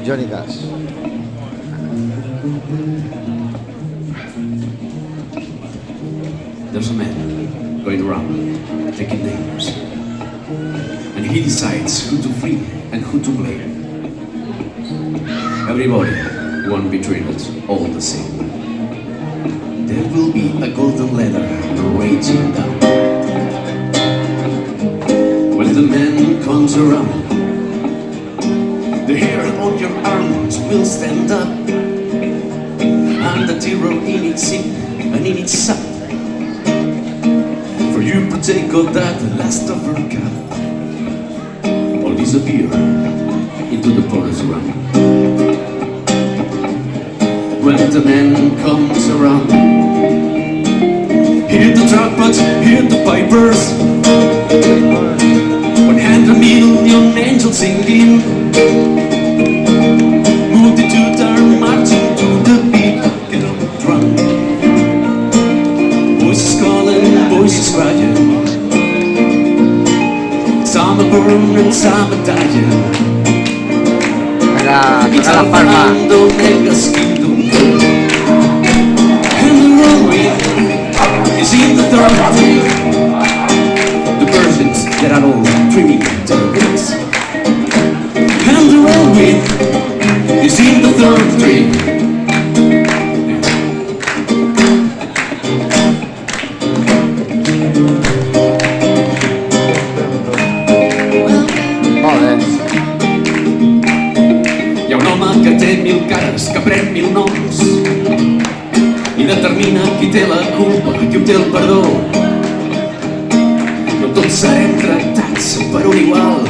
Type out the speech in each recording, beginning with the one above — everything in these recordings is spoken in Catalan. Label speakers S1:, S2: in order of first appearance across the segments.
S1: Johnny-Cas.
S2: There's a man going around taking names, and he decides who to free and who to blame. Everybody won't be treated all the same. There will be a golden ladder raging down. When the man comes around, the hair on your arms will stand up, and the terror in its seat and in its side. For you partake of that last of her cup, or disappear into the forest run. When the man comes around, hear the trumpets, hear the pipers, 100 million angels singing, multitudes are marching to the beat of the drum. Voices calling, voices crying, some are born and some are dying. It's all Fernando Negas kingdom. And the whirlwind is in the third tree. The virgins that are all dreaming their wings. And the whirlwind is in the third tree. Que pren 1000 noms i determina qui té la culpa, qui obté el perdó. No tots serem tractats per un igual.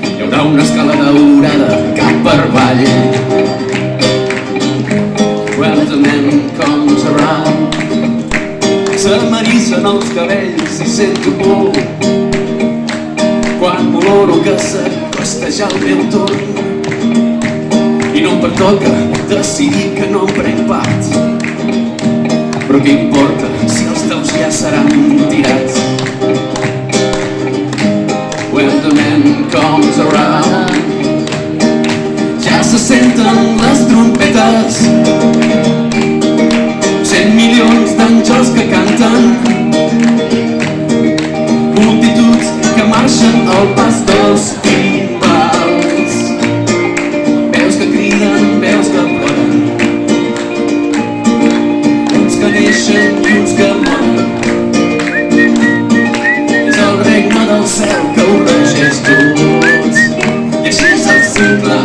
S2: Hi haurà una escala daurada cap per avall. When the man comes around, se m'erissen els cabells i sento por quan m'oloro que s'acosta ja el meu torn. I no em pertoca decidir que no em prenc part. Però què importa si els teus ja seran tirats? When the man comes around, ja se senten les trompetes, 100 milions d'àngels que canten, multituds que marxen al pas dels timbals, veus que criden, veus que ploren, uns que neixen i uns que moren. És el regne del cel que ho regeix tot, i així és el cicle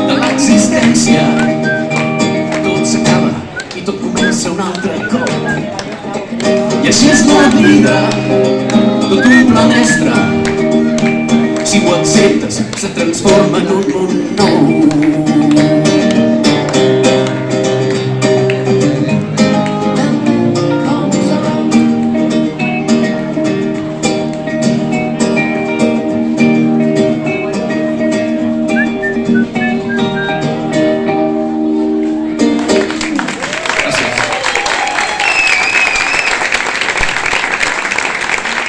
S2: de l'existència. Tot s'acaba i tot comença un altre cop, i així és la vida, tot un pla mestre. Si ho acceptes, se transforma en un món nou.